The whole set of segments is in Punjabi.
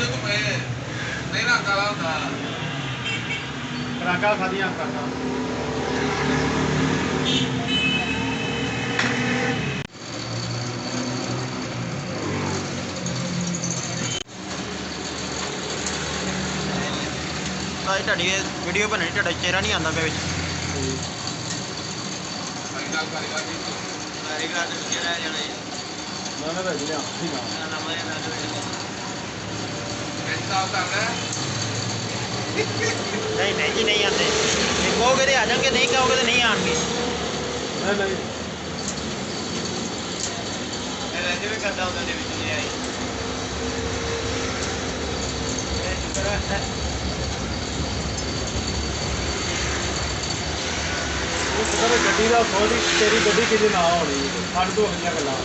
नहीं ना काला होता ਖਰਾਕਾਂ ਖਾਦੀਆਂ ਖਰਾਕਾਂ ਭਾਈ ਤੁਹਾਡੀ ਵੀਡੀਓ ਬਣਨੀ, ਤੁਹਾਡਾ ਚਿਹਰਾ ਨਹੀਂ ਆਉਂਦਾ ਪਿਆ ਵਿੱਚ। कारीगर तो चेहरा जाना है ਨਾ ਨਾ ਭੇਜ ਲਿਆ ਠੀਕ ਆ ना मैं ना तो कैसा कर रहा है ਨਹੀਂ ਨਹੀਂ ਜੀ, ਨਹੀਂ ਆਉਂਦੇ। ਜੇ ਕਹੋਗੇ ਤੇ ਆ ਜਾਣਗੇ, ਨਹੀਂ ਕਹੋਗੇ ਤੇ ਨਹੀਂ ਆਣਗੇ। ਨਹੀਂ ਨਹੀਂ ऐसे भी करता होता है बीच में आई ਉਹ ਪਤਾ ਗੱਡੀ ਦਾ ਸੋਚ ਤੇਰੀ ਗੱਡੀ ਕਿਤੇ ਨਾ ਹੋਣੀ ਸਾਡੇ ਤੋਂ ਹੋਈਆਂ ਗੱਲਾਂ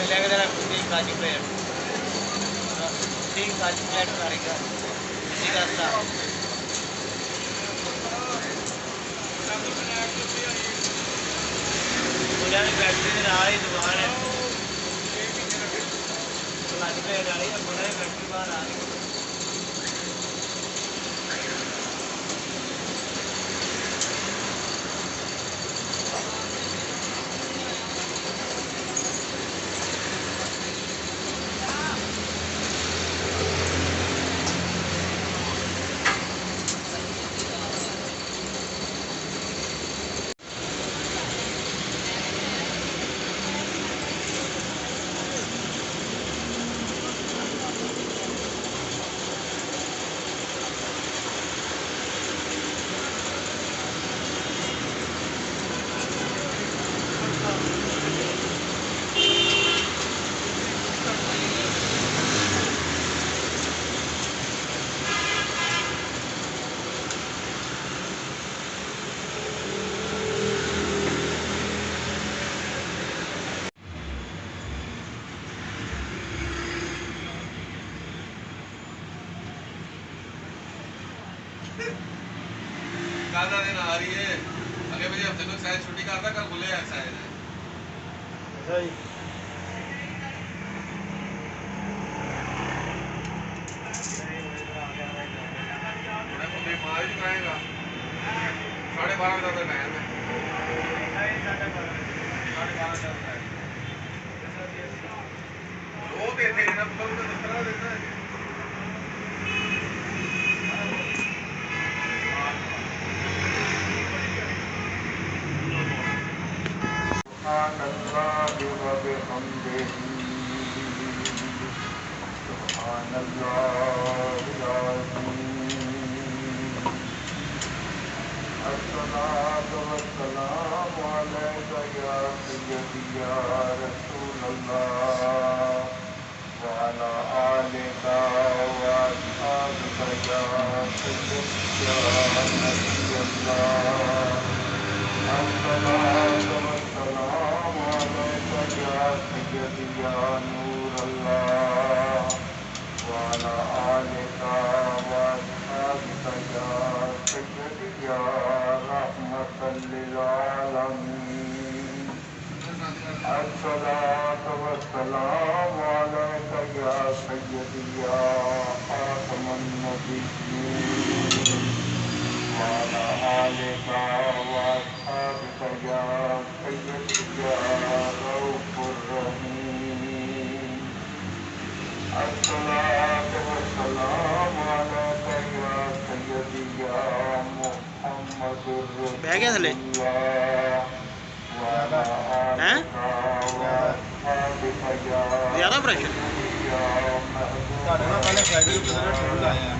चलेगा जरा ठीक काजी प्लेट ठीक काजी प्लेट करेगा ठीक रास्ता पुरानी फैक्ट्री के नाल ही दुकान है काजी प्लेट वाली पुरानी फैक्ट्री बाहर आ रही कादा दिन आ रही है अगले बजे हफ्ते को शायद छुट्टी करता कल खुले है शायद ਅੱਛਾ ਜੀ उन्हें खुले मार ही कराएगा 12:30 का टाइम है 12:30 का टाइम वो देते हैं ना तो दूसरा देता है سبحان الله وبحمده سبحان الله العظيم الصلاة والسلام عليك يا سيدي يا رسول الله وعلى آلك وأصحابك يا سيدي يا نبي الله الصلاة والسلام عليك يا سيدي يا نور الله وعلى آلك وأصحابك يا سيدي يا رحمة للعالمين الصلاة والسلام عليك يا سيدي يا خاتم النبيين وعلى آلك وأصحابك يا سيدي يا رؤوف الرحيم الصلاة والسلام عليك يا سيدي يا محمد رسول بہ گیا تھلے الله وعلى ہیں آلك وأصحابك يا زیادہ پریشر سيدي يا ਤੁਹਾਡੇ ਨਾਲ ਪਹਿਲੇ ਫਾਇਦੇ محبوب ਕਿਹੜਾ ਸ਼ੁਰੂ ਆਇਆ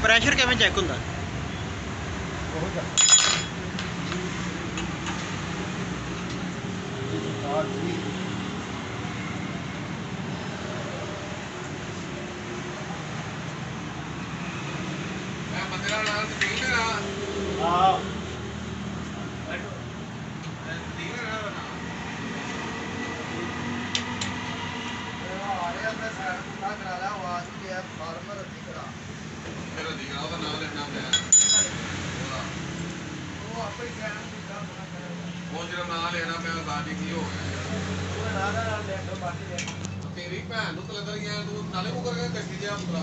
ਪ੍ਰੈਸ਼ਰ ਕਿਵੇਂ ਚੈੱਕ ਹੁੰਦਾ? ਬਹੁਤ ਆ ਜੀ मैं मंदिरा नाल ठीक है ना ਹਾਂ ठीक है ना आ रहे अपने साइड पूरा करा लिया आवाज की है फार्मर ਉਹ ਜਿਹੜਾ ਨਾਂ ਲੈਣਾ ਮੈਂ ਗਾਡੀ ਕੀ ਹੋ ਗਿਆ ਤੇਰੀ ਭੈਣ ਨੂੰ ਤਲਦਰ ਗਿਆ ਤੂੰ ਨਾਲੇ ਮੁਕਰ ਕੇ ਕੱਟੀ ਜਾ ਪੁੱਤਰਾ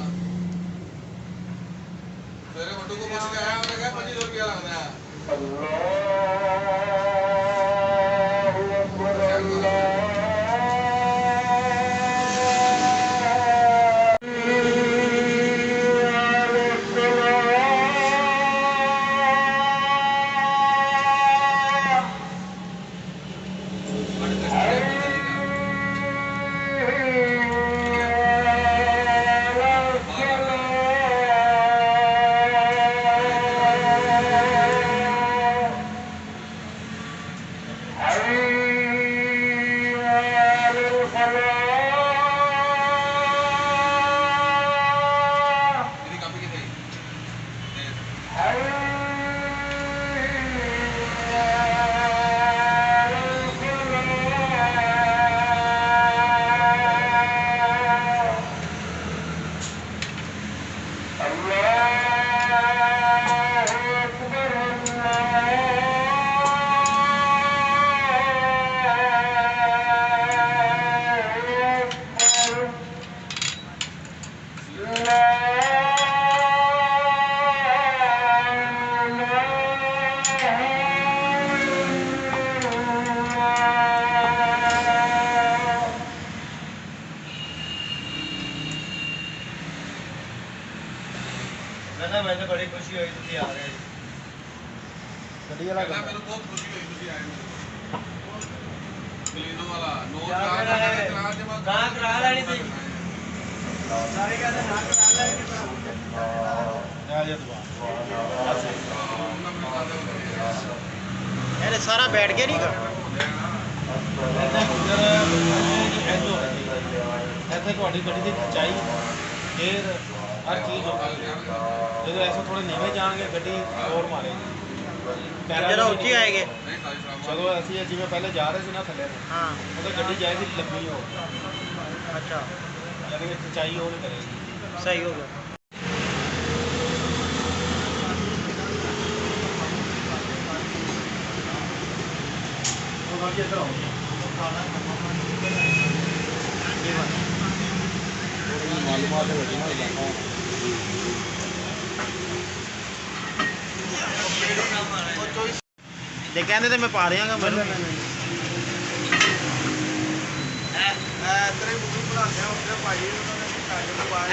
ਤੇਰੇ ਵੱਡੂ ਕੋ ਪੁੱਛ ਕੇ ਆਇਆ ਉਹਨੇ ਕਿਹਾ 2500 ਰੁਪਇਆ ਲੱਗਦਾ ਹੈ ਇਹਦੀ ਕਾਪੀ ਕਿੱਥੇ ਮੈਨੂੰ ਬੜੀ ਖੁਸ਼ੀ ਹੋਈ ਤੁਸੀਂ ਆ ਰਹੇ ਜੀ ਗੱਡੀ ਵਾਲਾ ਕਹਿੰਦਾ ਮੈਨੂੰ ਬਹੁਤ ਖੁਸ਼ੀ ਹੋਈ ਤੁਸੀਂ ਆਏ ਹੋ ਕਲੀਨੋ ਵਾਲਾ ਨੋ ਯਾਰ ਚਾਰ ਮੇਰਾ ਦਾ ਇਹ ਚਲਾ ਜਮਾ ਨਾ ਕਰਾ ਲੈਣੀ ਸੀ। ਸਾਰੇ ਕਹਿੰਦੇ ਨਾ ਕਰਾ ਲੈ ਕਿ ਆ ਜਾ ਤੂੰ ਇਹਨੇ ਸਾਰਾ ਬੈਠ ਕੇ ਨਹੀਂ ਕਰਨਾ ਇੱਥੇ ਤੁਹਾਡੀ ਗੱਡੀ ਦੀ ਖਿਚਾਈ ਗੇਅਰ ਹਰ ਚੀਜ਼ ਹੋਊਗੀ ਜਦੋਂ ਐਸਾ ਥੋੜੇ ਨੀਵੇਂ ਜਾਣਗੇ ਗੱਡੀ ਹੋਰ ਮਾਰੇਗੀ ਜਰਾ ਉੱਚੀ ਆਏਗੇ ਚਲੋ ਅਸੀਂ ਜਿਵੇਂ ਪਹਿਲੇ ਜਾ ਰਹੇ ਸੀ ਨਾ ਥੱਲੇ ਨੂੰ ਹਾਂ ਉਦੋਂ ਗੱਡੀ ਜਾਏਗੀ ਲੰਬੀ ਹੋ ਅੱਛਾ ਯਾਨੀ ਕਿ ਖਿਚਾਈ ਉਹ ਨਹੀਂ ਕਰੇਗੀ ਸਹੀ ਹੋ ਗਿਆ ਉਹਨਾਂ ਦੀ ਇੱਧਰ ਆਓ ਮਾਲੂਮਾਤ ਹੋ ਗਈ ਨਾ ਇਲਾਕਾ ਦੇ ਕਹਿੰਦੇ ਤੇ ਮੈਂ ਪਾ ਰਿਆਂਗਾ ਮੈਨੂੰ ਤੇਰੇ ਮੂੰਹ ਬਣਾਉਂਦੇ ਆ ਉੱਤੇ ਭਾਈ ਉਹਨਾਂ ਨੇ ਕਾਜਲ ਨੂੰ ਬਾਹਰ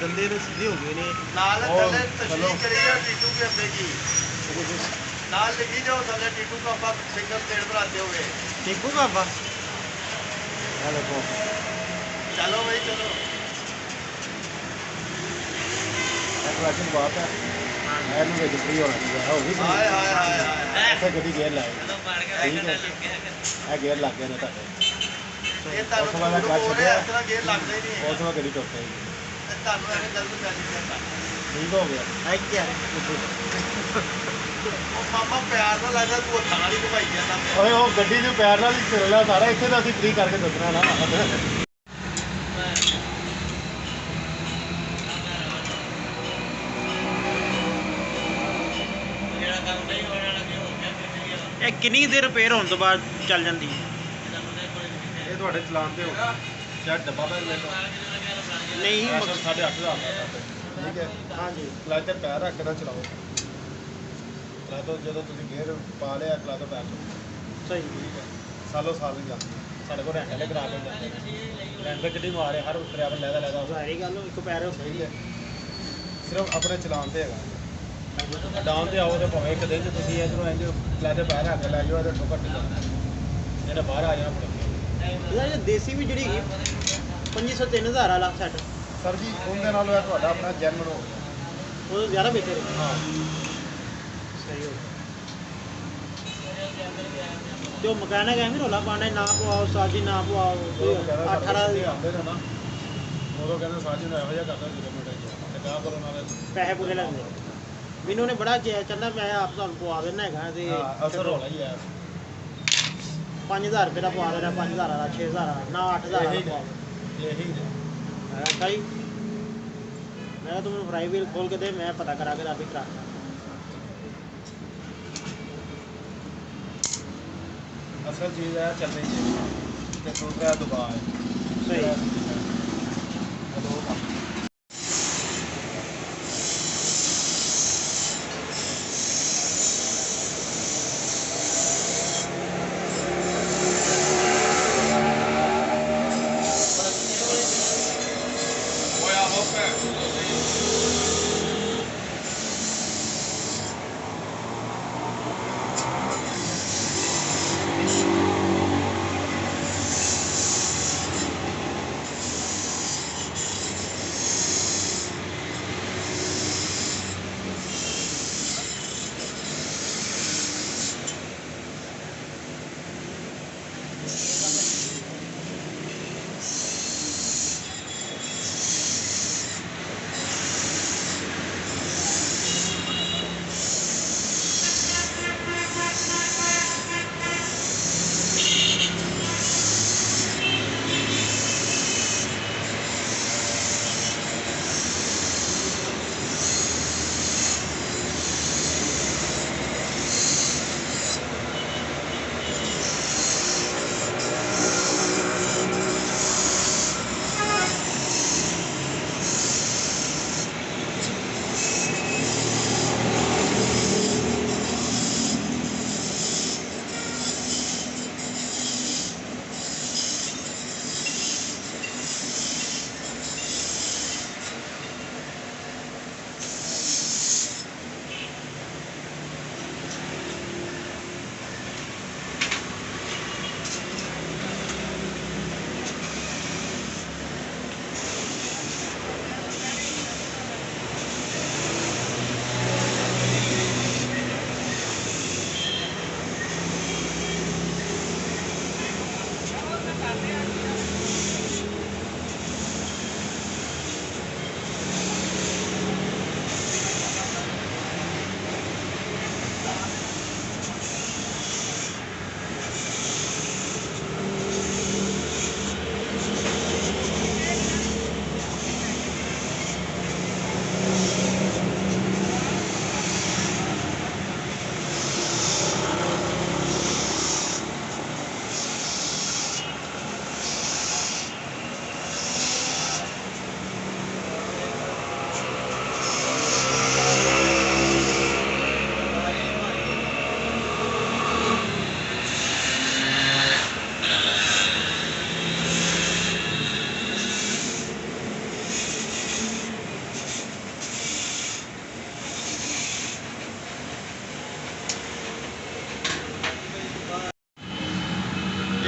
ਦੰਦੇ ਨੂੰ ਸਿੱਧੇ ਹੋ ਗਏ ਨੇ ਨਾਲ थल्ले तस्वीर करिए टीटू के अंदर की नाल लिखी जाओ थल्ले टीटू का अब्बा सिंगल प्लेट बनाते हुए ਟਿੱਕੂ ਕਾਬਾ चलो भाई चलो ਕਲੈਕਸ਼ਨ ਬਾਤ ਹੈ ਇਹਨੂੰ ਵਿੱਚ ਫ੍ਰੀ ਹੋਣਾ ਚਾਹੀਦਾ ਹੋ ਗਈ हाय हाय हाय हाय ਇੱਥੇ ਗੱਡੀ ਗੇਅਰ ਲਾਏ ਠੀਕ ਹੈ ਇਹ ਗੇਅਰ ਲੱਗ ਗਏ ਨੇ ਤੁਹਾਡੇ ये तानु बोल रहे इस तरह गेर लगता ही नहीं है ਉਸ ਵਾਰ ਗੱਡੀ ਟੁੱਟ ਗਈ तानु ऐसे जल्द पैसे देता ਠੀਕ ਹੋ ਗਿਆ ਐ ਕੀ ਆ ਉਹ ਮਾਮਾ ਪਿਆਰ ਨਾਲ ਲੱਗਦਾ ਤੂੰ ਹੱਥਾਂ ਨਾਲ ਹੀ ਘੁਮਾਈ ਜਾਂਦਾ ਪਿਆ ਓਏ ਉਹ ਗੱਡੀ ਨੂੰ ਪੈਰ ਨਾਲ ਹੀ ਚੱਲਣਾ ਸਾਰਾ ਇੱਥੇ ਤਾਂ ਅਸੀਂ ਫ੍ਰੀ ਕਰਕੇ ਦੱਸਣਾ ਨਾ ਇਹ ਕਿੰਨੀ ਦੇਰ ਰਿਪੇਅਰ ਹੋਣ ਤੋਂ ਬਾਅਦ ਚੱਲ ਜਾਂਦੀ ਹੈ ਇਹ ਤੁਹਾਡੇ ਚਲਾਨ ਤੇ ਹੋਗਾ ਸ਼ਾਇਦ ਡੱਬਾ ਪੈਰ ਲੈ ਲਓ ਨਹੀਂ 8.5 ਹਜ਼ਾਰ ਦਾ ਠੀਕ ਹੈ ਹਾਂਜੀ ਕਲਚ ਤੇ ਪੈਰ ਰੱਖ ਕੇ ਨਾ ਚਲਾਓ ਕਲਚ ਤੋਂ ਜਦੋਂ ਤੁਸੀਂ ਗੇਅਰ ਪਾ ਲਿਆ ਕਲਚ ਤੋਂ ਪੈਰ ਚਲਾਓ ਸਹੀ ਠੀਕ ਹੈ ਸਾਲੋ ਸਾਲ ਨਹੀਂ ਜਾਂਦੀ ਸਾਡੇ ਕੋਲ ਰੈਂਟ ਵਾਲੇ ਕਰਾ ਕੇ ਜਾਂਦੇ ਨੇ ਰੈਂਟ ਤੇ ਗੱਡੀ ਮਾਰੇ ਹਰ ਡਰਾਈਵਰ ਲੈਦਾ ਸਾਰੀ ਗੱਲ ਇੱਕ ਪੈਰ ਸਹੀ ਹੈ ਸਿਰਫ ਆਪਣੇ ਚਲਾਨ ਤੇ ਹੈਗਾ ਡਾਊਨ ਤੇ ਆਓ ਤੇ ਭਾਵੇਂ ਇੱਕ ਦਿਨ ਚ ਤੁਸੀਂ ਇਧਰੋਂ ਇੰਜ ਕਲਚ ਤੇ ਪੈਰ ਰੱਖ ਕੇ ਲੈ ਜਾਓ ਇਹਦੇ ਠੋਕਰ ਨਹੀਂ ਜਾਣਾ ਜਿਹੜਾ ਬਾਹਰ ਆ ਜਾਣਾ ਫੜ ਇਹਦਾ ਇਹ ਦੇਸੀ ਵੀ ਜਿਹੜੀ ਹੈਗੀ 2500 3000 ਵਾਲਾ ਸੈੱਟ ਸਰ ਜੀ ਉਹਦੇ ਨਾਲ ਇਹ ਤੁਹਾਡਾ ਆਪਣਾ ਜੈਨੂਨ ਹੋ ਗਿਆ ਉਹ ਜ਼ਿਆਦਾ ਬਿਹਤਰ ਹੈ ਹਾਂ ਸਹੀ ਹੋ ਗਿਆ ਜੋ ਮਕੈਨਿਕ ਐਵੇਂ ਰੋਲਾ ਪਾਣਾ ਨਾ ਪਵਾਓ ਸਾਜੀ ਨਾ ਪਵਾਓ 18 ਆਉਂਦੇ ਨੇ ਨਾ ਉਦੋਂ ਕਹਿੰਦੇ ਸਾਜੀ ਨੂੰ ਇਹੋ ਜਿਹਾ ਕਰਦਾ ਕਿਲੋਮੀਟਰ ਤੇ ਕਾ ਕਰੋ ਨਾਲੇ ਪੈਸੇ ਪੂਰੇ ਲੱਗਦੇ ਮੈਨੂੰ ਨੇ ਬੜਾ ਕਹਿੰਦਾ ਮੈਂ ਆਪ ਤੁਹਾਨੂੰ ਪਵਾ ਦੇਣਾ ਹੈਗਾ ਤੇ ਹਾਂ ਅਸਰ ਹੋਣਾ ਹੀ ਹੈ 5000 ਰੁਪਏ ਦਾ ਪਵਾ ਦੇਣਾ 5000 ਵਾਲਾ 6000 ਵਾਲਾ ਨਾ 8000 ਵਾਲਾ ਪਵਾ ਇਹੀ ਨੇ ਸਹੀ ਮੈਂ ਤੂੰ ਮੈਨੂੰ ਫਰਾਈ ਵੀਲ ਖੋਲ ਕੇ ਦੇ, ਮੈਂ ਪਤਾ ਕਰਾ ਕੇ ਆਪੇ ਕਰਾ। ਅਸਲ ਚੀਜ਼ ਹੈ ਚੱਲਣੀ ਚਾਹੀਦੀ ਤੇ ਦੂਸਰਾ ਦਬਾਅ ਹੈ। ਸਹੀ ਹੋਇਆ ਹੋ ਪੈ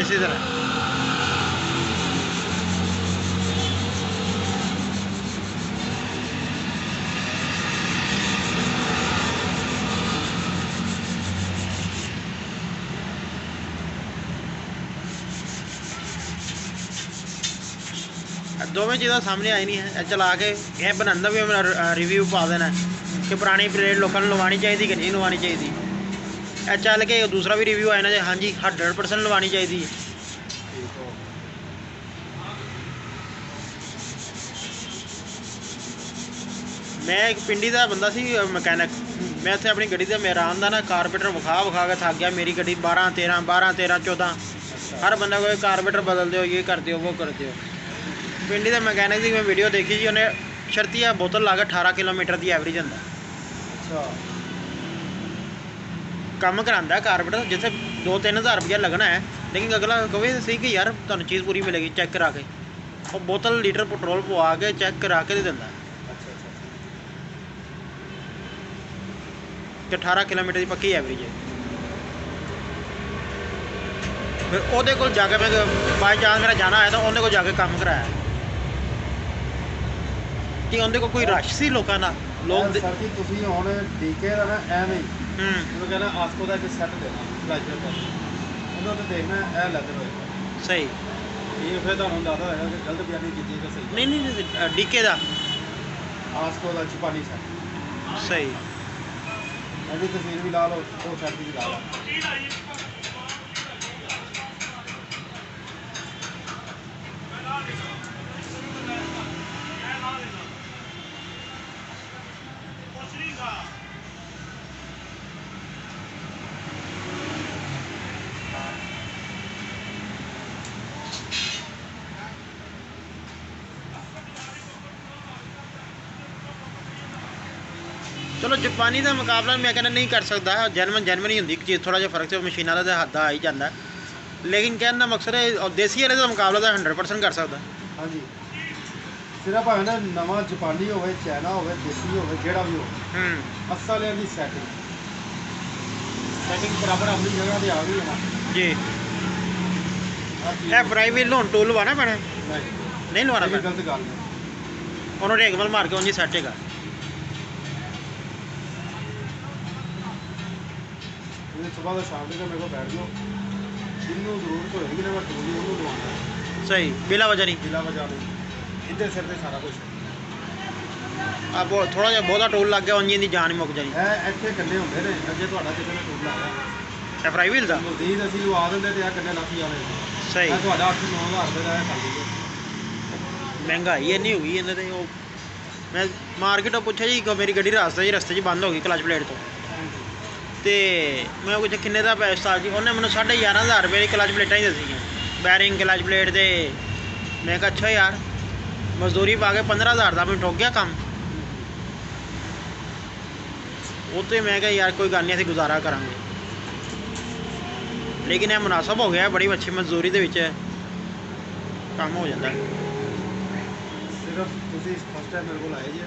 ਇਸੇ ਤਰ੍ਹਾਂ। ਦੋਵੇਂ ਚੀਜ਼ਾਂ ਸਾਹਮਣੇ ਆਈ ਨਹੀਂ ਹੈ। ਚਲਾ ਕੇ ਇਹ ਬਣਾਉਣ ਦਾ ਵੀ ਮੈਂ ਰਿਵਿਊ ਪਾ ਦੇਣਾ ਕਿ ਪੁਰਾਣੀ ਪਲੇਟ ਲੋਕਾਂ ਨੂੰ ਲਵਾਉਣੀ ਚਾਹੀਦੀ ਕਿ ਨਹੀਂ ਲਵਾਉਣੀ ਚਾਹੀਦੀ। ਇਹ ਚੱਲ ਕੇ ਦੂਸਰਾ ਵੀ ਰਿਵਿਊ ਆਇਆ ਨਾ ਜੀ, ਹਾਂਜੀ 100% ਲਵਾਉਣੀ ਚਾਹੀਦੀ ਹੈ। ਮੈਂ ਇੱਕ ਪਿੰਡੀ ਦਾ ਬੰਦਾ ਸੀ ਮਕੈਨਿਕ। ਮੈਂ ਇੱਥੇ ਆਪਣੀ ਗੱਡੀ ਤੇ ਮੇਰਾ ਆਉਂਦਾ ਨਾ ਕਾਰਪੇਟਰ ਵਿਖਾ ਕੇ ਥੱਕ ਗਿਆ। ਮੇਰੀ ਗੱਡੀ 12 13 14 ਹਰ ਬੰਦਾ ਕੋਈ ਕਾਰਪੇਟਰ ਬਦਲਦੇ ਹੋ, ਇਹ ਕਰਦੇ ਹੋ, ਉਹ ਕਰਦੇ ਹੋ। ਪਿੰਡੀ ਦਾ ਮਕੈਨਿਕ ਦੀ ਮੈਂ ਵੀਡੀਓ ਦੇਖੀ ਜੀ, ਉਹਨੇ ਸ਼ਰਤੀਆ ਬੋਤਲ ਲਾ ਕੇ 18 ਕਿਲੋਮੀਟਰ ਦੀ ਐਵਰੇਜ ਹੁੰਦਾ। ਅੱਛਾ ਕੰਮ ਕਰਾਉਂਦਾ ਕਾਰਪੇਟਰ, ਜਿੱਥੇ 2-3 ਹਜ਼ਾਰ ਰੁਪਇਆ ਲੱਗਣਾ ਹੈ, ਲੇਕਿਨ ਅਗਲਾ ਕਹੇ ਸਹੀ ਕਿ ਯਾਰ ਤੁਹਾਨੂੰ ਚੀਜ਼ ਪੂਰੀ ਮਿਲੇਗੀ ਚੈੱਕ ਕਰਾ ਕੇ। ਉਹ ਬੋਤਲ ਲੀਟਰ ਪੈਟਰੋਲ ਪਵਾ ਕੇ ਚੈੱਕ ਕਰਾ ਕੇ ਦੇ ਦਿੰਦਾ ਕਿ 18 ਕਿਲੋਮੀਟਰ ਦੀ ਪੱਕੀ ਐਵਰੇਜ ਹੈ। ਫਿਰ ਉਹਦੇ ਕੋਲ ਜਾ ਕੇ ਮੈਂ ਬਾਈ ਚਾਂਸ ਮੇਰਾ ਜਾਣਾ ਹੋਇਆ ਤਾਂ ਉਹਦੇ ਕੋਲ ਜਾ ਕੇ ਕੰਮ ਕਰਾਇਆ ਕਿ ਉਹਦੇ ਕੋਲ ਕੋਈ ਰਸ਼ ਸੀ ਲੋਕਾਂ ਦਾ। ਲੋਕ ਸਰ ਜੀ ਤੁਸੀਂ ਹੁਣ ਡੀਕੇ ਦਾ ਨਾ ਐਵੇਂ ਹੀ ਹੂੰ ਉਹਨੂੰ ਕਹਿੰਦਾ ਆਸਕੋ ਦਾ ਇੱਕ ਸੈੱਟ ਦੇਣਾ ਪਲਾਜਰ ਦਾ, ਉਹਨਾਂ ਤੇ ਦੇਖਣਾ ਇਹ ਲੈਦਰ ਹੋਏਗਾ। ਸਹੀ ਇਹ ਫਿਰ ਤੁਹਾਨੂੰ ਅੰਦਾਜ਼ਾ ਹੋਏਗਾ ਕਿ ਗਲਤ ਬਿਆਨੀ ਕੀਤੀ ਹੈ ਕਿ ਸਹੀ। ਨਹੀਂ ਡੀਕੇ ਦਾ ਆਸਕੋ ਦਾ ਚਪਾਨੀ ਸੈੱਟ, ਸਹੀ। ਇਹਦੀ ਤਸਵੀਰ ਵੀ ਲਾ ਲਓ, ਉਹ ਸੈੱਟ ਵੀ ਲਾ ਲਓ। ਚਲੋ ਜਾਪਾਨੀ ਦਾ ਮੁਕਾਬਲਾ ਮੈਂ ਕਹਿੰਦਾ ਨਹੀਂ ਕਰ ਸਕਦਾ, ਜੈਨੂਇਨ ਹੀ ਹੁੰਦੀ ਇੱਕ ਚੀਜ਼, ਥੋੜਾ ਜਿਹਾ ਫਰਕ ਤੇ ਮਸ਼ੀਨਾਂ ਦਾ ਤਾਂ ਹੱਥ ਆ ਹੀ ਜਾਂਦਾ, ਲੇਕਿਨ ਕਹਿਣ ਦਾ ਮਕਸਦ ਹੈ ਦੇਸੀ ਵਾਲੇ ਦਾ ਮੁਕਾਬਲਾ ਤਾਂ 100% ਕਰ ਸਕਦਾ। ਹਾਂਜੀ ਸਿਰਫ ਭਾਵੇਂ ਨਾ ਨਵਾਂ ਜਾਪਾਨੀ ਹੋਵੇ, ਚਾਈਨਾ ਹੋਵੇ, ਦੇਸੀ ਹੋਵੇ, ਜਿਹੜਾ ਵੀ ਹੋਵੇ, ਅਸਲ ਇਹਦੀ ਸੈਟਿੰਗ ਬਰਾਬਰ ਆਪਣੀ ਜਗ੍ਹਾ ਤੇ ਆ ਗਈ ਹੈ ਨਾ ਜੀ। ਹਰ ਚੀਜ਼ ਇਹ ਫਰਾਈ ਵੀਲ ਨੂੰ ਟੂਲ ਲਵਾਉਣਾ ਪੈਣਾ, ਨਹੀਂ ਨਹੀਂ ਲਵਾਉਣਾ ਇਹ ਵੀ ਪੈਣਾ, ਗਲਤ ਗੱਲ ਹੈ। ਉਹਨੂੰ ਰੇਗਮਲ ਮਾਰ ਕੇ ਉਂਝ ਹੀ ਸੈੱਟ ਹੈਗਾ। ਇਹ ਸਵੇਰ ਦਾ ਸ਼ਾਮ ਤੱਕ ਮੇਰੇ ਕੋਲ ਬੈਠ ਜਾਓ, ਜਿਹਨੂੰ ਜ਼ਰੂਰਤ ਹੋਏਗੀ ਨਾ ਮੈਂ ਟੂਲ ਹੀ ਉਹਨੂੰ ਲਵਾਉਣਾ ਸਹੀ, ਬਿਲਾ ਵਜ੍ਹਾ ਨਹੀਂ। ਬਿਲਾ ਵਜਾ ਦੇ ਇੱਧਰ ਸਿਰ ਤੇ ਸਾਰਾ ਕੁਝ ਆ ਥੋੜਾ ਜਿਹਾ ਬਹੁਤਾ ਟੂਲ ਲੱਗ ਗਿਆ ਉਂਝ ਦੀ ਜਾਨ ਹੀ ਮੁੱਕ ਜਾਣੀ। ਇਹ ਇੱਥੇ ਕੰਨੇ ਹੁੰਦੇ ਨੇ, ਅੱਗੇ ਤੁਹਾਡਾ ਕਿਸੇ ਨੇ ਟੂਲ ਲਾਇਆ ਇਹ ਫਰਾਈ ਵੀਲ ਦਾ ਮਜ਼ੀਦ ਅਸੀਂ ਲਵਾ ਦਿੰਦੇ ਤੇ ਆ ਕੰਨੇ ਲੱਥੀ ਜਾਣੇ। ਸਹੀ, ਇਹ ਤੁਹਾਡਾ 8-9 ਹਜ਼ਾਰ ਰੁਪਏ ਦਾ ਇਹ ਕਰ ਲਈਏ। ਮਹਿੰਗਾਈ ਇੰਨੀ ਹੋ ਗਈ ਇਹਨਾਂ ਤੇ। ਉਹ ਮੈਂ ਮਾਰਕੀਟੋਂ ਪੁੱਛਿਆ ਜੀ ਕਿ ਮੇਰੀ ਗੱਡੀ ਰਸਤੇ 'ਚ ਬੰਦ ਹੋ ਗਈ ਕਲਚ ਪਲੇਟ ਤੋਂ, ਤੇ ਮੈਂ ਪੁੱਛਿਆ ਕਿੰਨੇ ਦਾ ਪੈਸਾ ਜੀ, ਉਹਨੇ ਮੈਨੂੰ 11,500 ਰੁਪਏ ਦੀ ਕਲਚ ਪਲੇਟਾਂ ਹੀ ਦੱਸੀਆਂ, ਬੈਰਿੰਗ ਕਲਚ ਪਲੇਟ ਦੇ। ਮੈਂ ਕਿਹਾ ਅੱਛਾ ਯਾਰ, ਮਜ਼ਦੂਰੀ ਪਾ ਕੇ 15,000 ਦਾ ਮੈਨੂੰ ਠੋਕ ਗਿਆ ਕੰਮ। ਉਹ ਤੇ ਮੈਂ ਕਿਹਾ ਯਾਰ ਕੋਈ ਗੱਲ ਨਹੀਂ, ਅਸੀਂ ਗੁਜ਼ਾਰਾ ਕਰਾਂਗੇ, ਲੇਕਿਨ ਇਹ ਮੁਨਾਸਬ ਹੋ ਗਿਆ, ਬੜੀ ਅੱਛੀ ਮਜ਼ਦੂਰੀ ਦੇ ਵਿੱਚ ਕੰਮ ਹੋ ਜਾਂਦਾ। ਸਿਰਫ ਤੁਸੀਂ ਫਸਟ ਟਾਈਮ ਮੇਰੇ ਕੋਲ ਆਏ ਜੀ,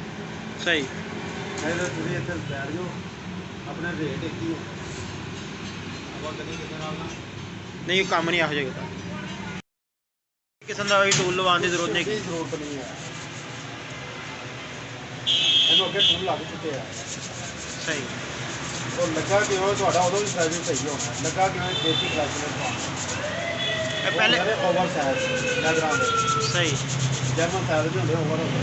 ਸਹੀ, ਨਹੀਂ ਤਾਂ ਤੁਸੀਂ ਇੱਥੇ ਬੈਠ ਜਾਓ, ਆਪਣੇ ਰੇਟ ਇੱਕ ਹੀ ਹੋ, ਆਪਾਂ ਕਦੀ ਕਿਸੇ ਨਾਲ ਨਾ ਨਹੀਂ ਕੰਮ ਨਹੀਂ ਇਹੋ ਜਿਹਾ ਕੀਤਾ। ਕਿਸਮ ਦਾ ਟੂਲ ਲਵਾਉਣ ਦੀ ਜ਼ਰੂਰਤ ਨਹੀਂ ਕੋਈ ਹੈਗੀ। ਜ਼ਰੂਰਤ ਨਹੀਂ ਹੈ, ਇਹਨੂੰ ਅੱਗੇ ਟੂਲ ਲੱਗ ਚੁੱਕੇ ਆ। ਸਹੀ, ਉਹ ਲੱਗਾ ਕਿਵੇਂ ਤੁਹਾਡਾ ਉਦੋਂ ਵੀ ਸਾਈਜ਼ ਸਹੀ ਹੋਣਾ, ਲੱਗਾ ਕਿਵੇਂ ਦੇਸੀ ਕਲਚ ਨੇ ਪਾਉਣਾ। ਇਹ ਪਹਿਲੇ ਓਵਰ ਸਾਈਜ਼ ਨਜ਼ਰਾਂ ਦੇ ਸਹੀ, ਜਰਮਨ ਸਾਈਜ਼ ਦੇ ਹੁੰਦੇ ਓਵਰ ਹੁੰਦੇ,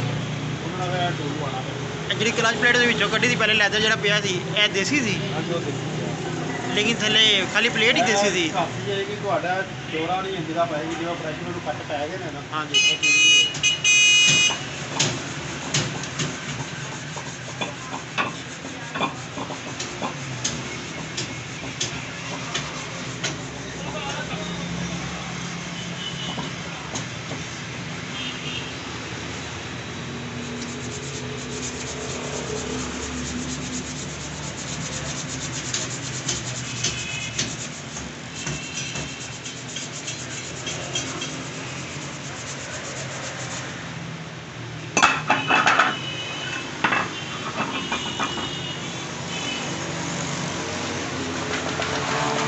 ਉਹਨਾਂ ਨਾਲ ਟੂਲ ਪਾਉਣਾ ਪੈਂਦਾ। ਇਹ ਜਿਹੜੀ ਕਲਚ ਪਲੇਟ ਦੇ ਵਿੱਚੋਂ ਕੱਢੀ ਸੀ ਪਹਿਲੇ ਲੈਦਰ ਜਿਹੜਾ ਪਿਆ ਸੀ, ਇਹ ਦੇਸੀ ਸੀ, ਹਾਂਜੀ ਉਹ ਦੇਸੀ ਲੇਕਿਨ ਥੱਲੇ ਖਾਲੀ ਪਲੇਟ ਹੀ ਦੇਸੀ ਸੀ। ਕਾਫੀ ਹੈ ਕਿ ਤੁਹਾਡਾ ਜੋੜਾ ਨਹੀਂ ਇੰਜ ਦਾ ਪਏਗੀ, ਜਿਵੇਂ ਪ੍ਰੈਸ਼ਰ ਨੂੰ ਕੱਟ ਪੈ ਗਏ ਨੇ ਨਾ। ਹਾਂਜੀ,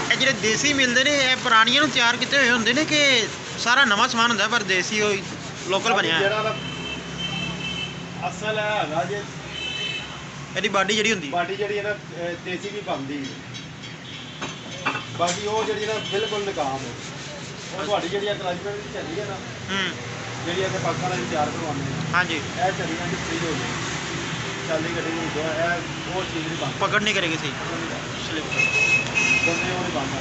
ਇਹ ਜਿਹੜੇ ਦੇਸੀ ਮਿਲਦੇ ਨੇ ਇਹ ਪੁਰਾਣੀਆਂ ਨੂੰ ਤਿਆਰ ਕੀਤੇ ਹੋਏ ਹੁੰਦੇ ਨੇ ਕਿ ਸਾਰਾ ਨਵਾਂ ਸਮਾਨ ਹੁੰਦਾ ਪਰ ਦੇਸੀ ਉਹ ਲੋਕਲ ਬਣਿਆ ਹੈ? ਜਿਹੜਾ ਅਸਲ ਹੈਗਾ ਜੇ ਇਹਦੀ ਬਾਡੀ ਜਿਹੜੀ ਹੁੰਦੀ ਬਾਡੀ ਜਿਹੜੀ ਹੈ ਨਾ ਦੇਸੀ ਵੀ ਬਣਦੀ ਹੈ। ਬਾਕੀ ਉਹ ਜਿਹੜੀ ਨਾ ਬਿਲਕੁਲ ਨਕਾਮ ਹੈ। ਉਹ ਤੁਹਾਡੀ ਜਿਹੜੀ ਕਲਾਈਮੇਟ ਦੀ ਚੱਲੀ ਹੈ ਨਾ, ਜਿਹੜੀ ਇੱਥੇ ਪਾਕਾਂ ਨਾਲ ਤਿਆਰ ਕਰਵਾਉਂਦੇ ਨੇ, ਹਾਂਜੀ, ਇਹ ਚੱਲੀਆਂ ਦੀ ਫ੍ਰੀ ਹੋ ਗਈ ਚੱਲਦੀ ਗੱਡੀ ਨੂੰ ਇਹ ਉਹ ਚੀਜ਼ ਨਹੀਂ ਬਣਦੀ, ਪਕੜ ਨਹੀਂ ਕਰੇਗੀ ਸਹੀ, ਸਲਿਪ। ਬੰਦੇ ਉਹ ਨਹੀਂ ਬਣਦਾ।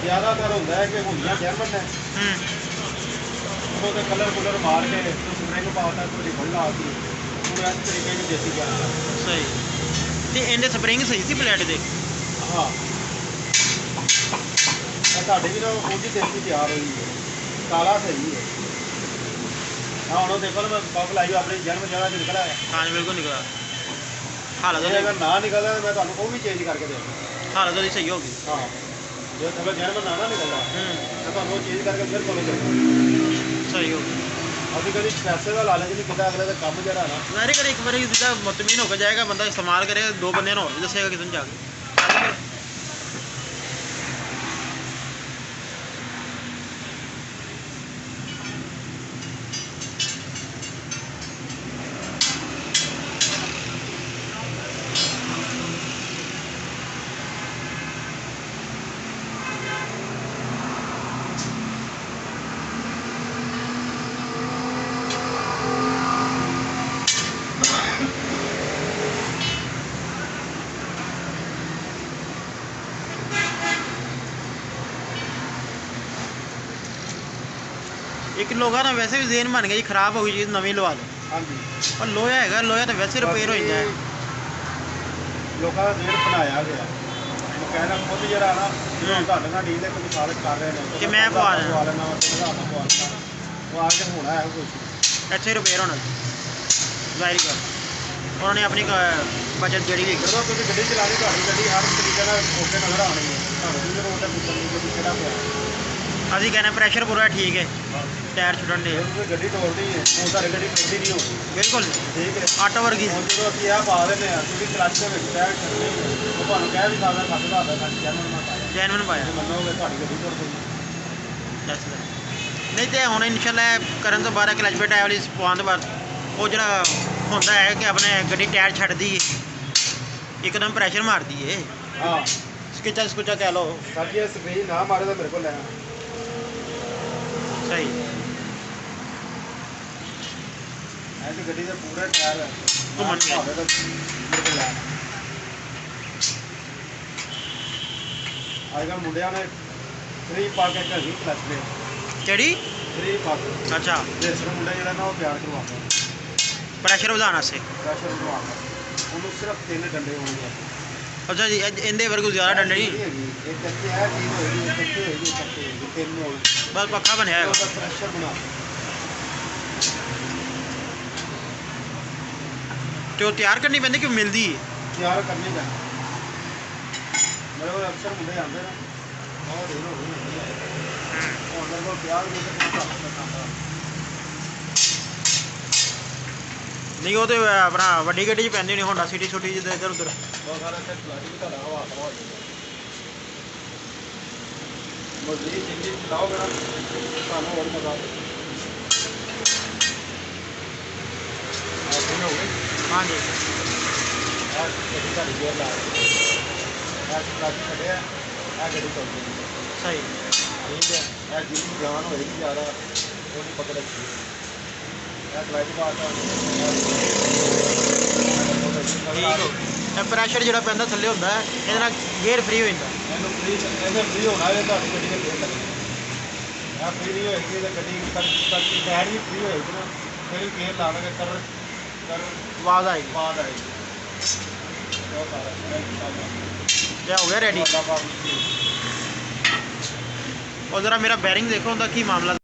ਜ਼ਿਆਦਾਤਰ ਹੁੰਦਾ ਹੈ ਕਿ ਹੁੰਦੀਆਂ ਜਰਮਨ ਨੇ, ਉਹਦੇ ਕਲਰ ਕੁਲਰ ਮਾਰ ਕੇ ਸਪਰਿੰਗ ਪਾਉਂਦਾ, ਕੋਈ ਰਿਬਨ ਲਾ ਕੇ ਉਹ ਇਸ ਤਰੀਕੇ ਦੀ ਦੇਸੀ ਗਿਆ। ਸਹੀ, ਤੇ ਇਹਦੇ ਸਪਰਿੰਗ ਸਹੀ ਸੀ ਪਲੇਟ ਦੇ? ਹਾਂ, ਇਹ ਤੁਹਾਡੀ ਵੀ ਨਾ ਉਹਦੀ ਦੇਸੀ ਤਿਆਰ ਹੋਈ ਹੈ, ਕਾਲਾ ਸਹੀ ਹੈ। ਹਾਂ ਹੁਣ ਉਹ ਦੇਖੋ ਨਾ, ਮੈਂ ਪੰਪ ਲਾਈ ਆਪਣੀ ਜਨਮ ਜਗ੍ਹਾ 'ਚ ਨਿਕਲਿਆ ਹੈ। ਹਾਂ ਬਿਲਕੁਲ ਨਿਕਲਾ, ਹਾਲਤ ਜੇ ਅਗਰ ਨਾ ਨਿਕਲਦਾ ਮੈਂ ਤੁਹਾਨੂੰ ਉਹ ਵੀ ਚੇਂਜ ਕਰਕੇ ਦੇ ਦੂੰਗਾ। ਹਾਲਤ ਉਹਦੀ ਸਹੀ ਹੋ ਗਈ। ਹਾਂ, ਜੇ ਅਗਰ ਜਨਮ ਨਾ ਨਿਕਲਦਾ ਮੈਂ ਤੁਹਾਨੂੰ ਉਹ ਚੇਂਜ ਕਰਕੇ ਫਿਰ ਕੋਲ ਜਾਊਂਗਾ। ਸਹੀ ਹੋ ਗਈ। ਅਸੀਂ ਕਦੀ ਪੈਸੇ ਦਾ ਲਾਲਚ ਨਹੀਂ ਕੀਤਾ, ਅਗਲੇ ਦਾ ਕੰਮ ਜਿਹੜਾ ਨਾ ਜ਼ਾਹਿਰ ਕਰ ਇੱਕ ਵਾਰੀ ਜਿੱਦਾਂ ਮੁਤਮੀਨ ਹੋ ਕੇ ਜਾਏਗਾ ਬੰਦਾ, ਇਸਤੇਮਾਲ ਕਰੇਗਾ, ਦੋ ਬੰਦਿਆਂ ਨੂੰ ਹੋਰ ਵੀ ਦੱਸੇਗਾ ਕਿਸੇ ਨੂੰ ਜਾ ਕੇ। ਇੱਕ ਲੋਕਾਂ ਦਾ ਵੈਸੇ ਵੀ ਜ਼ੇਨ ਬਣ ਗਿਆ ਜੀ, ਖਰਾਬ ਹੋ ਗਈ ਚੀਜ਼ ਨਵੀਂ ਲਵਾ ਲਓ। ਹਾਂਜੀ, ਪਰ ਲੋਹਾ ਹੈਗਾ, ਲੋਹਾ ਤਾਂ ਵੈਸੇ ਰਿਪੇਅਰ ਹੋ ਜਾਂਦਾ ਹੈ। ਲੋਕਾਂ ਦਾ ਰੇਟ ਬਣਾਇਆ ਗਿਆ, ਮਕੈਨਿਕ ਖੁਦ ਜਿਹੜਾ ਨਾ ਜਿਹੜਾ ਤੁਹਾਡੇ ਨਾਲ ਡੀਲ ਇੱਕ ਮਿਸਾਲ ਕਰ ਰਹੇ ਨੇ ਕਿ ਮੈਂ ਪਵਾ ਲੈਣਾ। ਲੈਣਾ ਉਹ ਆ ਕੇ ਹੋਣਾ ਹੈ ਕੁਝ ਇੱਥੇ ਰਿਪੇਅਰ ਹੋਣਾ ਜ਼ਾਹਿਰ ਕਰ, ਉਹਨਾਂ ਨੇ ਆਪਣੀ ਬਚਤ ਜਿਹੜੀ ਵੀ ਜਦੋਂ ਤੁਸੀਂ ਗੱਡੀ ਚਲਾਣੀ ਤੁਹਾਡੀ ਗੱਡੀ ਹਰ ਤਰੀਕੇ ਨਾਲ ਓਕੇ ਨਜ਼ਰ ਆਉਣੀ ਹੈ ਤੁਹਾਨੂੰ ਵੀ ਰੋਡ ਤੇ ਪੁੱਛਣ ਦੀ ਕੋਈ ਕਿਹੜਾ ਪਿਆ ਅਸੀਂ ਕਹਿੰਦੇ ਪ੍ਰੈਸ਼ਰ ਪੂਰਾ ਠੀਕ ਹੈ ਟਾਇਰ ਛੁੱਟਣ ਦੇ ਜੇ ਤੁਸੀਂ ਗੱਡੀ ਤੋੜਨੀ ਹੈ ਉਹ ਤੁਹਾਡੀ ਗੱਡੀ ਟੁੱਟਦੀ ਨਹੀਂ ਹੋਣੀ ਬਿਲਕੁਲ ਠੀਕ ਹੈ ਆਟੋ ਵਰਗੀ ਹੁਣ ਜਦੋਂ ਅਸੀਂ ਇਹ ਪਾ ਦਿੰਦੇ ਆ ਤੁਸੀਂ ਕਲੱਚ ਦੇ ਵਿੱਚ ਪੈਰ ਛੱਡਣੀ ਹੈ ਉਹ ਤੁਹਾਨੂੰ ਕਹਿ ਵੀ ਸਕਦਾ ਕੱਟ ਦਾ ਕੱਟ ਜਨਮ ਨਾ ਪਾਇਆ ਜੈਨੂਨ ਪਾਇਆ ਜੇ ਮੰਨੋਗੇ ਤੁਹਾਡੀ ਗੱਡੀ ਟੁੱਟ ਜਾਊਗੀ ਦੱਸ ਲੈ। ਨਹੀਂ ਤੇ ਹੁਣ ਇਨਸ਼ਾਅੱਲਾ ਕਰਨ ਤੋਂ ਬਾਅਦ ਕਲਚ ਪਲੇਟ ਵਾਲੀ ਪਵਾਉਣ ਤੋਂ ਬਾਅਦ ਉਹ ਜਿਹੜਾ ਹੁੰਦਾ ਹੈ ਕਿ ਆਪਣੇ ਗੱਡੀ ਟਾਇਰ ਛੱਡਦੀ ਹੈ ਇੱਕਦਮ ਪ੍ਰੈਸ਼ਰ ਮਾਰਦੀ ਹੈ ਹਾਂ ਸਕੂਚਾ ਕਹਿ ਲਓ ਸਰ ਜੀ ਇਹ ਸਪਰੇ ਨਾ ਮਾਰੇ ਤਾਂ ਮੇਰੇ ਕੋਲ ਲੈ ਆਉਣਾ। ਸਹੀ ਐਂ ਤੇ ਗੱਡੀ ਦੇ ਪੂਰੇ ਟਾਇਰ ਘੁੰਮਣ ਗਏ। ਭਾਵੇਂ ਤਾਂ ਮੇਰੇ ਕੋਲ ਲੈ ਆਉਣਾ। ਅੱਜ ਕੱਲ੍ਹ ਮੁੰਡਿਆਂ ਨੇ 3 ਪਾ ਕੇ ਘਰ ਹੀ ਕਲੱਚ ਦੇ ਕਿਹੜੀ 3 ਪਾ ਕੇ ਅੱਛਾ ਦੇਸਰ ਮੁੰਡਾ ਜਿਹੜਾ ਨਾ ਉਹ ਪਿਆਰ ਕਰਵਾਉਂਦਾ ਪ੍ਰੈਸ਼ਰ ਵਧਾਉਣ ਵਾਸਤੇ ਪ੍ਰੈਸ਼ਰ ਕਰਵਾਉਂਦਾ ਉਹਨੂੰ ਸਿਰਫ 3 ਡੰਡੇ ਹੋਣਗੇ ਅੱਛਾ ਜੀ ਇਹਦੇ ਵਰਗੂ ਜ਼ਿਆਦਾ ਡੰਡੇ ਨਹੀਂ ਇੱਕ ਇੱਥੇ ਇਹ ਚੀਜ਼ ਹੋਏਗੀ ਇੱਕ ਇੱਥੇ ਹੋਏਗੀ ਇੱਕ ਇੱਥੇ ਹੋਏਗੀ 3 ਹੋਣਗੇ ਬਸ ਪੱਖਾ ਬਣਿਆ ਹੈਗਾ ਉਹਦਾ ਪ੍ਰੈਸ਼ਰ ਬਣਾ ਤੇ ਉਹ ਤਿਆਰ ਕਰਨੀ ਪੈਂਦੀ ਕਿ ਮਿਲਦੀ ਹੈ ਤਿਆਰ ਕਰਨੀ ਪੈਂਦੀ ਮੇਰੇ ਕੋਲ ਅਕਸਰ ਮੁੰਡੇ ਆਉਂਦੇ ਨੇ ਉਹ ਦੇ ਲੋ ਉਹ ਅੰਦਰ ਕੋਲ ਪਿਆਰ ਨਹੀਂ ਤੇ ਕੰਮ ਕਰਦਾ ਨਹੀਂ ਉਹ ਤੇ ਆਪਣਾ ਵੱਡੀ ਗੱਡੀ 'ਚ ਪੈਂਦੀ ਨਹੀਂ ਹੋਂਡਾ ਸਿਟੀ ਛੋਟੀ ਜਿੱਦਾਂ ਇੱਧਰ ਉੱਧਰ ਬਹੁਤ ਸਾਰਾ ਤੇ ਪਲਾਸਟਿਕ ਵੀ ਤੁਹਾਡਾ ਹਵਾ ਹੋ ਜਾਂਦਾ ਮਜ਼ਦੂਰੀ ਜਿੰਨੀ ਚਲਾਓਗੇ ਨਾ ਤੁਹਾਨੂੰ ਹੋਰ ਮਜ਼ਾ ਆਉਂਦਾ ਹੋ ਗਈ ਹਾਂਜੀ ਆਹ ਗੱਡੀ ਤੁਹਾਡੀ ਗੇਅਰ ਲਾ ਆਹ ਪਲਾਸਟਿਕ ਛੱਡਿਆ ਆਹ ਗੱਡੀ ਚੱਲ ਪਈ ਸਹੀ ਠੀਕ ਹੈ ਇਹ ਜਿੰਨੀ ਜਾਨ ਹੋਏਗੀ ਜ਼ਿਆਦਾ ਉਹਦੀ ਪਕੜ ਰੱਖੀ ਇਹ ਕਲਾਈਟ ਬਾਤ ਠੀਕ ਹੋ ਇਹ ਪ੍ਰੈਸ਼ਰ ਜਿਹੜਾ ਪੈਂਦਾ ਥੱਲੇ ਹੁੰਦਾ ਹੈ ਇਹਦੇ ਨਾਲ ਗੇਅਰ ਫ੍ਰੀ ਹੋ ਜਾਂਦਾ ਇਹਨੂੰ ਫ੍ਰੀ ਹੋਣਾ ਇਹ ਤੁਹਾਡੀ ਗੱਡੀ ਦੇ ਗੇਅਰ ਲੱਗਣੇ ਇਹ ਫ੍ਰੀ ਨਹੀਂ ਹੋਏਗੀ ਤਾਂ ਗੱਡੀ ਤੱਕ ਟਾਇਰ ਵੀ ਫ੍ਰੀ ਹੋਏਗੀ ਨਾ ਫਿਰ ਗੇਅਰ ਲਾਵਾਂਗੇ ਕਰ ਆਵਾਜ਼ ਆਏਗੀ ਬਾਅਦ ਆਏਗੀ ਬਹੁਤ ਸਾਰਾ ਇਹ ਹੋ ਗਿਆ ਰੈਡੀ ਉਹ ਜ਼ਰਾ ਮੇਰਾ ਬੈਰਿੰਗ ਦੇਖੋ ਉਹਦਾ ਕੀ ਮਾਮਲਾ